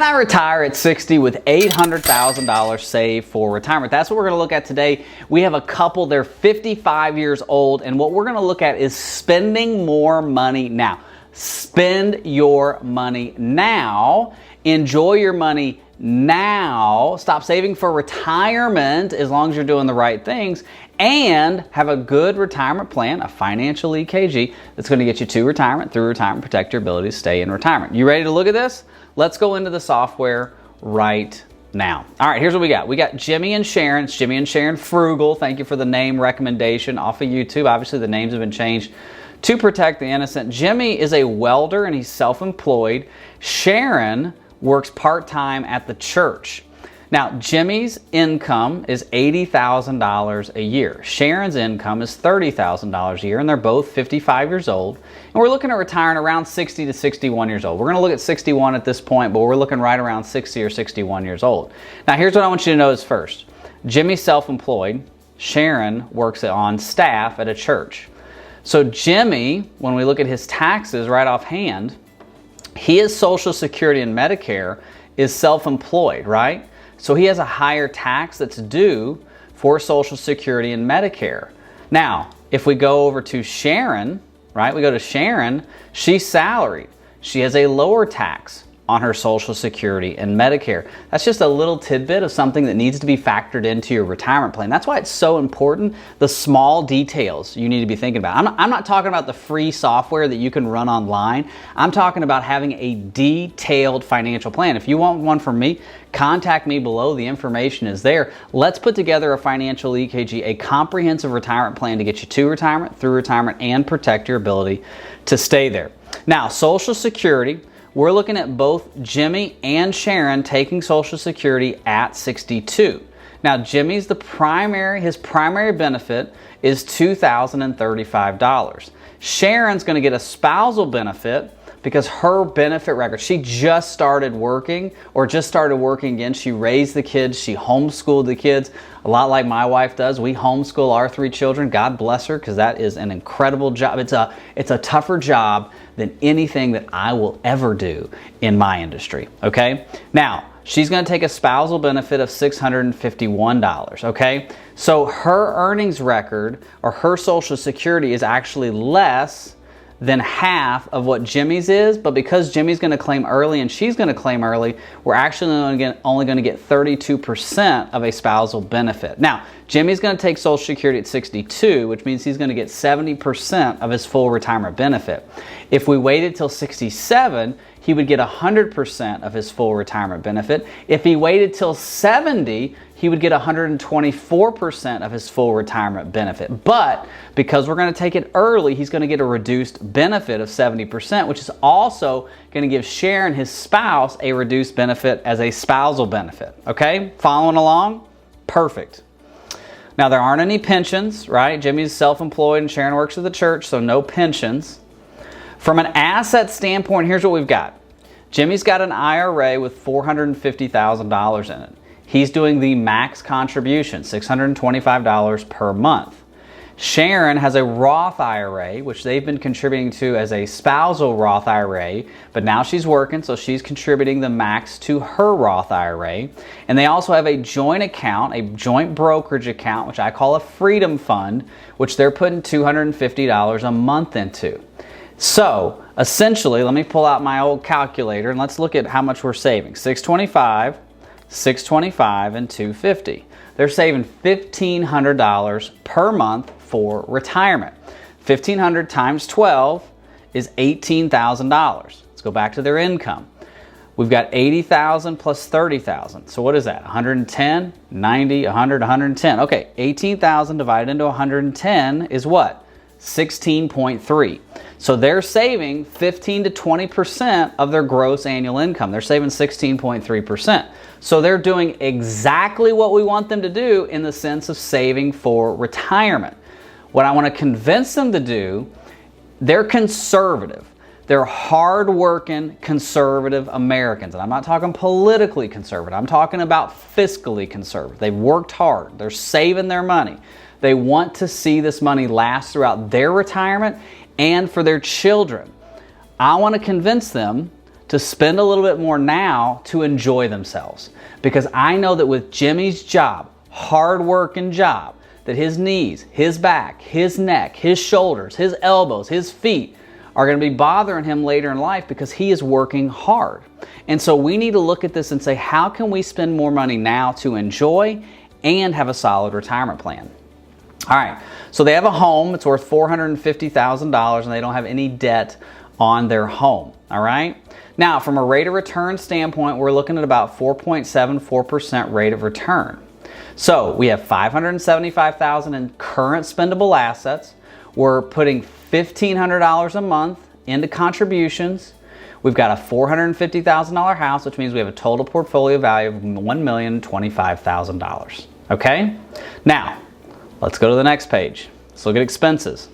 Can I retire at 60 with $800,000 saved for retirement? That's what we're going to look at today. We have a couple, they're 55 years old, and what we're going to look at is spending more money now. Spend your money now. Enjoy your money now. Stop saving for retirement as long as you're doing the right things, and have a good retirement plan, a financial EKG that's going to get you to retirement, through retirement, protect your ability to stay in retirement. You ready to look at this? Let's go into the software right now. All right, here's what we got. We got Jimmy and Sharon. It's Jimmy and Sharon Frugal. Thank you for the name recommendation off of YouTube. Obviously, the names have been changed to protect the innocent. Jimmy is a welder and he's self-employed. Sharon works part-time at the church. Now, Jimmy's income is $80,000 a year. Sharon's income is $30,000 a year, and they're both 55 years old. And we're looking at retiring around 60 to 61 years old. We're going to look at 61 at this point, but we're looking right around 60 or 61 years old. Now, here's what I want you to notice first. Jimmy's self-employed. Sharon works on staff at a church. So Jimmy, when we look at his taxes right offhand, his Social Security and Medicare is self-employed, right? So he has a higher tax that's due for Social Security and Medicare. Now, if we go over to Sharon, right? We go to Sharon, she's salaried. She has a lower tax on her Social Security and Medicare. That's just a little tidbit of something that needs to be factored into your retirement plan. That's why it's so important, the small details you need to be thinking about. I'm not talking about the free software that you can run online. I'm talking about having a detailed financial plan. If you want one from me, contact me below. The information is there. Let's put together a financial EKG, a comprehensive retirement plan to get you to retirement, through retirement, and protect your ability to stay there. Now, Social Security, we're looking at both Jimmy and Sharon taking Social Security at 62. Now, Jimmy's his primary benefit is $2,035. Sharon's going to get a spousal benefit because her benefit record, she just started working again. She raised the kids, she homeschooled the kids, a lot like my wife does. We homeschool our 3 children. God bless her, because that is an incredible job. It's a tougher job than anything that I will ever do in my industry, okay? Now, she's going to take a spousal benefit of $651, okay? So her earnings record, or her Social Security, is actually less than half of what Jimmy's is, but because Jimmy's going to claim early and she's going to claim early, we're actually only going to get 32% of a spousal benefit. Now, Jimmy's going to take Social Security at 62, which means he's going to get 70% of his full retirement benefit. If we waited till 67, he would get 100% of his full retirement benefit. If he waited till 70, he would get 124% of his full retirement benefit. But because we're going to take it early, he's going to get a reduced benefit of 70%, which is also going to give Sharon, his spouse, a reduced benefit as a spousal benefit. Okay? Following along? Perfect. Now, there aren't any pensions, right? Jimmy's self-employed and Sharon works at the church, so no pensions. From an asset standpoint, here's what we've got. Jimmy's got an IRA with $450,000 in it. He's doing the max contribution, $625 per month. Sharon has a Roth IRA, which they've been contributing to as a spousal Roth IRA, but now she's working, so she's contributing the max to her Roth IRA. And they also have a joint account, a joint brokerage account, which I call a freedom fund, which they're putting $250 a month into. So, essentially, let me pull out my old calculator and let's look at how much we're saving. $625, and $250. They're saving $1,500 per month for retirement. $1,500 times 12 is $18,000. Let's go back to their income. We've got $80,000 plus $30,000. So what is that? 110, 90, 100, 110. Okay, $18,000 divided into 110 is what? 16.3. So they're saving 15 to 20% of their gross annual income. They're saving 16.3%. So they're doing exactly what we want them to do in the sense of saving for retirement. What I want to convince them to do, they're conservative. They're hard-working, conservative Americans. And I'm not talking politically conservative. I'm talking about fiscally conservative. They've worked hard. They're saving their money. They want to see this money last throughout their retirement and for their children. I want to convince them to spend a little bit more now to enjoy themselves. Because I know that with Jimmy's job, hard working job, that his knees, his back, his neck, his shoulders, his elbows, his feet are going to be bothering him later in life because he is working hard. And so we need to look at this and say, how can we spend more money now to enjoy and have a solid retirement plan? All right, so they have a home. It's worth $450,000 and they don't have any debt on their home. All right. Now, from a rate of return standpoint, we're looking at about 4.74% rate of return. So we have $575,000 in current spendable assets. We're putting $1,500 a month into contributions. We've got a $450,000 house, which means we have a total portfolio value of $1,025,000. Okay? Now, let's go to the next page. Let's look at expenses.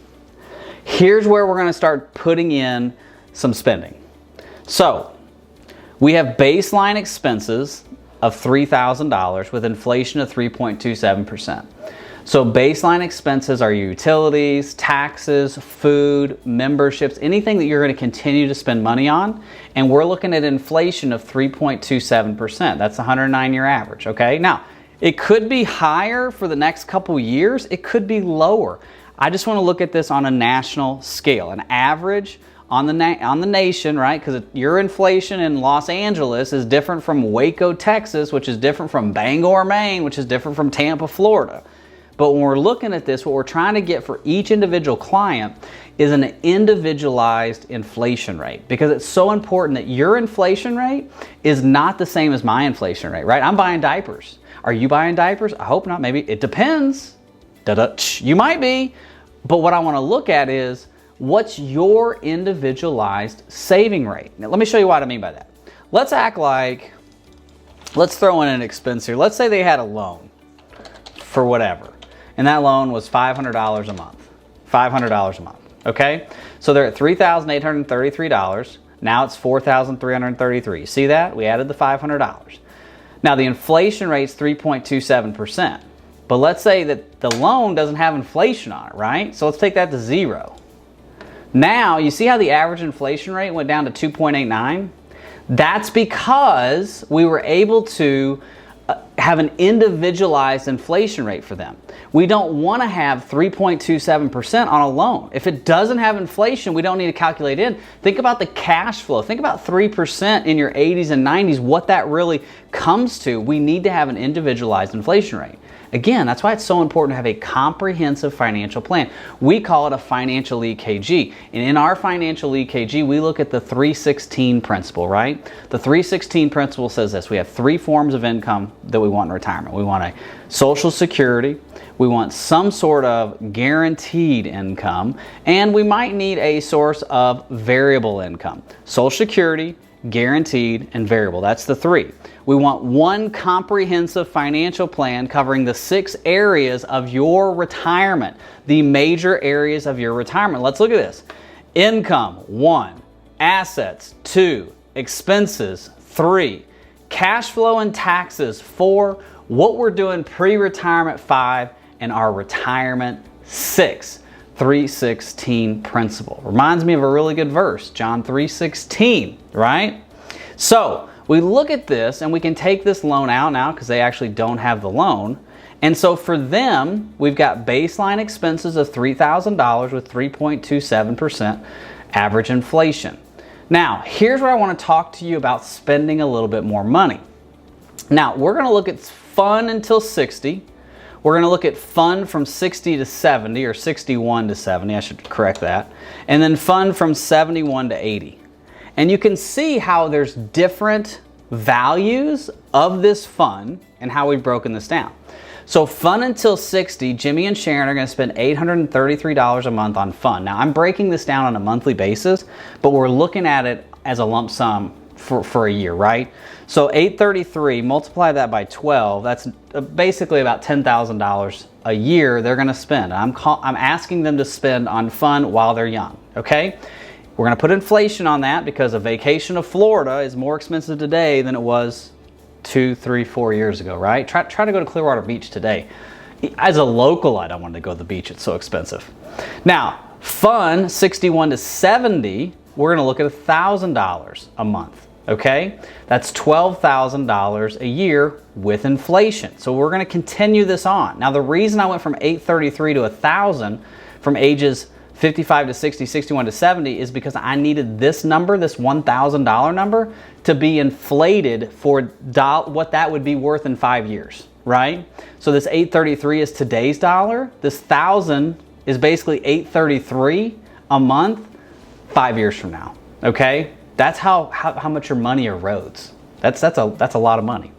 Here's where we're going to start putting in some spending. So, we have baseline expenses of $3,000 with inflation of 3.27%. So baseline expenses are utilities, taxes, food, memberships, anything that you're going to continue to spend money on. And we're looking at inflation of 3.27%. That's the 109-year average, okay? Now, it could be higher for the next couple years. It could be lower. I just want to look at this on a national scale. An average on the nation, right? Because your inflation in Los Angeles is different from Waco, Texas, which is different from Bangor, Maine, which is different from Tampa, Florida. But when we're looking at this, what we're trying to get for each individual client is an individualized inflation rate, because it's so important that your inflation rate is not the same as my inflation rate, right? I'm buying diapers. Are you buying diapers? I hope not. Maybe. It depends. You might be. But what I want to look at is, what's your individualized saving rate? Now, let me show you what I mean by that. Let's act like, let's throw in an expense here. Let's say they had a loan for whatever, and that loan was $500 a month. $500 a month, okay? So they're at $3,833. Now it's $4,333. See that? We added the $500. Now the inflation rate's 3.27%. But let's say that the loan doesn't have inflation on it, right? So let's take that to 0. Now, you see how the average inflation rate went down to 2.89? That's because we were able to have an individualized inflation rate for them. We don't want to have 3.27% on a loan. If it doesn't have inflation, we don't need to calculate in. Think about the cash flow. Think about 3% in your 80s and 90s, what that really comes to. We need to have an individualized inflation rate. Again, that's why it's so important to have a comprehensive financial plan. We call it a financial EKG. And in our financial EKG, we look at the 316 principle, right? The 316 principle says this. We have 3 forms of income that we want in retirement. We want a Social Security, we want some sort of guaranteed income, and we might need a source of variable income. Social Security, guaranteed, and variable. That's the 3. We want one comprehensive financial plan covering the 6 areas of your retirement, the major areas of your retirement. Let's look at this. Income, 1. Assets, 2. Expenses, 3. Cash flow and taxes, 4. What we're doing pre-retirement, 5. And our retirement, 6. 316 principle. Reminds me of a really good verse, John 3:16, right? So we look at this and we can take this loan out now because they actually don't have the loan. And so for them, we've got baseline expenses of $3,000 with 3.27% average inflation. Now, here's where I want to talk to you about spending a little bit more money. Now, we're going to look at fun until 60. We're going to look at fun from 60 to 70, or 61 to 70, I should correct that. And then fun from 71 to 80. And you can see how there's different values of this fund and how we've broken this down. So fun until 60, Jimmy and Sharon are going to spend $833 a month on fun. Now, I'm breaking this down on a monthly basis, but we're looking at it as a lump sum for a year, right? So 833, multiply that by 12, that's basically about $10,000 a year they're going to spend. I'm asking them to spend on fun while they're young, okay? We're going to put inflation on that because a vacation to Florida is more expensive today than it was 2, 3, 4 years ago, right? Try to go to Clearwater Beach today. As a local, I don't want to go to the beach. It's so expensive. Now, fun, 61 to 70, we're going to look at $1,000 a month. Okay, that's $12,000 a year with inflation. So we're going to continue this on. Now the reason I went from 833 to 1,000 from ages 55 to 60, 61 to 70 is because I needed this number, this $1,000 number, to be inflated for what that would be worth in 5 years, right? So this 833 is today's dollar. This 1,000 is basically 833 a month 5 years from now. Okay, that's how much your money erodes. That's a lot of money.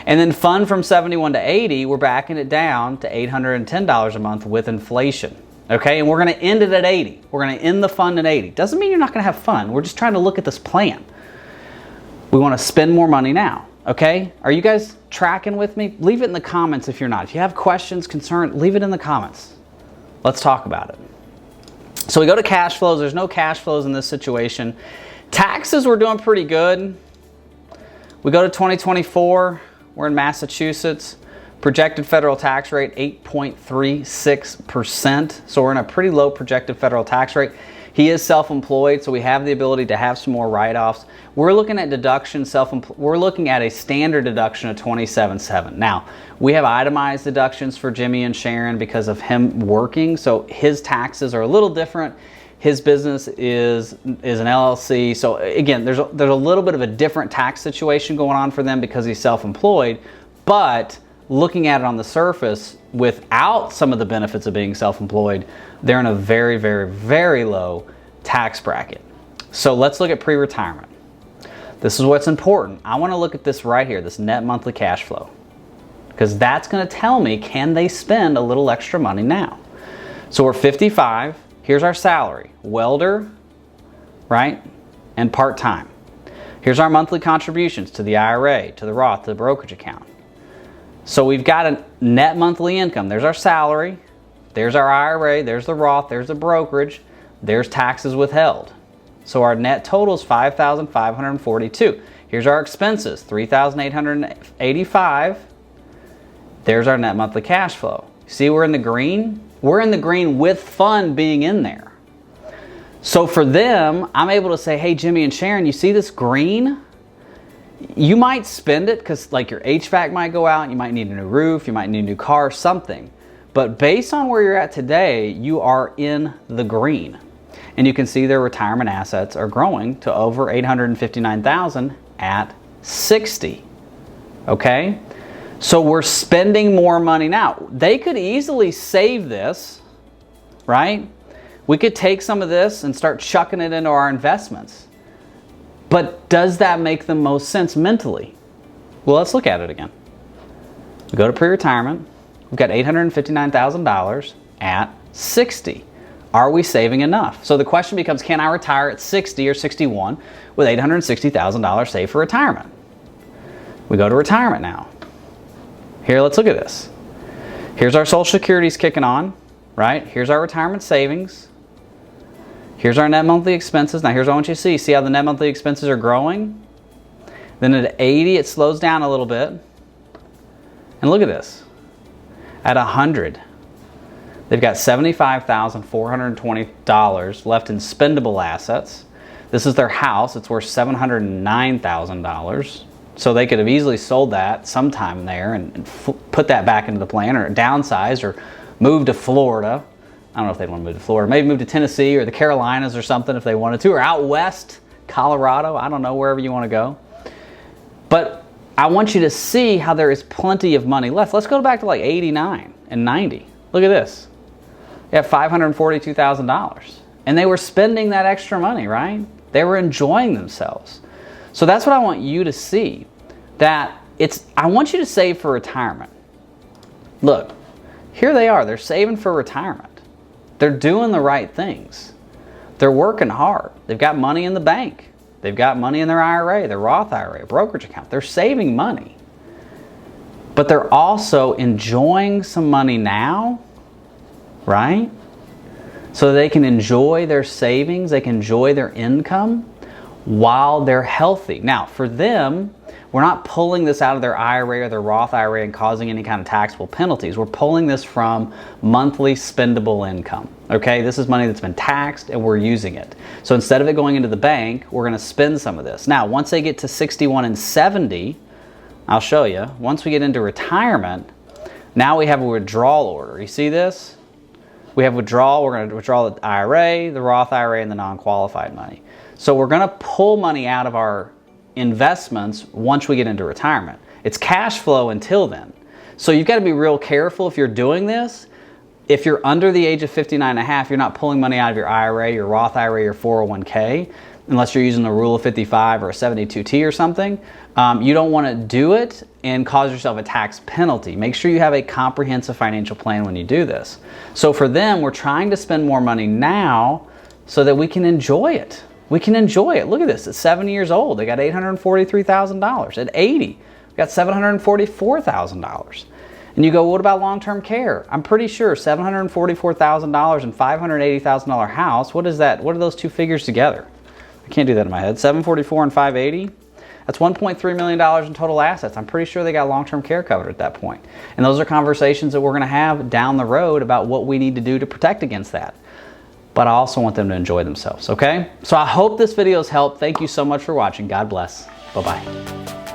And then fund from 71 to 80, we're backing it down to $810 a month with inflation. Okay, and we're going to end it at 80. We're going to end the fund at 80. Doesn't mean you're not going to have fun. We're just trying to look at this plan. We want to spend more money now. Okay, are you guys tracking with me? Leave it in the comments if you're not. If you have questions, concerns, leave it in the comments. Let's talk about it. So we go to cash flows. There's no cash flows in this situation. Taxes, we're doing pretty good. We go to 2024. We're in Massachusetts. Projected federal tax rate, 8.36%. So we're in a pretty low projected federal tax rate. He is self-employed, so we have the ability to have some more write-offs. We're looking at deductions, we're looking at a standard deduction of $27,700. Now, we have itemized deductions for Jimmy and Sharon because of him working, so his taxes are a little different. His business is an LLC, so again, there's a little bit of a different tax situation going on for them because he's self-employed, but looking at it on the surface, without some of the benefits of being self-employed, they're in a very, very, very low tax bracket. So let's look at pre-retirement. This is what's important. I want to look at this right here, this net monthly cash flow, because that's going to tell me, can they spend a little extra money now? So we're 55. Here's our salary, welder, right, and part-time. Here's our monthly contributions to the IRA, to the Roth, to the brokerage account. So we've got a net monthly income. There's our salary, there's our IRA, there's the Roth, there's the brokerage, there's taxes withheld. So our net total is $5,542. Here's our expenses, $3,885. There's our net monthly cash flow. See, we're in the green? We're in the green with fund being in there. So for them, I'm able to say, hey, Jimmy and Sharon, you see this green? You might spend it because like your HVAC might go out, you might need a new roof, you might need a new car, something. But based on where you're at today, you are in the green. And you can see their retirement assets are growing to over $859,000 at 60. Okay? So we're spending more money now. They could easily save this, right? We could take some of this and start chucking it into our investments. But does that make the most sense mentally? Well, let's look at it again. We go to pre-retirement. We've got $859,000 at 60. Are we saving enough? So the question becomes, can I retire at 60 or 61 with $860,000 saved for retirement? We go to retirement now. Here, let's look at this. Here's our Social Security's kicking on, right? Here's our retirement savings. Here's our net monthly expenses. Now here's what I want you to see. See how the net monthly expenses are growing? Then at 80, it slows down a little bit. And look at this. At 100, they've got $75,420 left in spendable assets. This is their house. It's worth $709,000. So they could have easily sold that sometime there and put that back into the plan, or downsize, or move to Florida. I don't know if they'd want to move to Florida. Maybe move to Tennessee or the Carolinas or something if they wanted to, or out west, Colorado. I don't know, wherever you want to go. But I want you to see how there is plenty of money left. Let's go back to like 89 and 90. Look at this. You have $542,000. And they were spending that extra money, right? They were enjoying themselves. So that's what I want you to see. I want you to save for retirement. Look, here they are. They're saving for retirement. They're doing the right things. They're working hard. They've got money in the bank. They've got money in their IRA, their Roth IRA, brokerage account. They're saving money. But they're also enjoying some money now, right? So they can enjoy their savings, they can enjoy their income while they're healthy. Now, for them, we're not pulling this out of their IRA or their Roth IRA and causing any kind of taxable penalties. We're pulling this from monthly spendable income. Okay, this is money that's been taxed and we're using it. So instead of it going into the bank, we're going to spend some of this. Now, once they get to 61 and 70, I'll show you. Once we get into retirement, now we have a withdrawal order. You see this? We have withdrawal. We're going to withdraw the IRA, the Roth IRA, and the non-qualified money. So we're going to pull money out of our investments once we get into retirement. It's cash flow until then. So you've got to be real careful if you're doing this. If you're under the age of 59 and a half, you're not pulling money out of your IRA, your Roth IRA, your 401k, unless you're using the rule of 55 or a 72T or something. You don't want to do it and cause yourself a tax penalty. Make sure you have a comprehensive financial plan when you do this. So for them, we're trying to spend more money now so that we can enjoy it. We can enjoy it. Look at this. At 70 years old, they got $843,000. At 80, we got $744,000. And you go, what about long-term care? I'm pretty sure $744,000 and $580,000 house. What is that? What are those two figures together? I can't do that in my head. 744 and 580? That's $1.3 million in total assets. I'm pretty sure they got long-term care covered at that point. And those are conversations that we're going to have down the road about what we need to do to protect against that. But I also want them to enjoy themselves, okay? So I hope this video has helped. Thank you so much for watching. God bless. Bye-bye.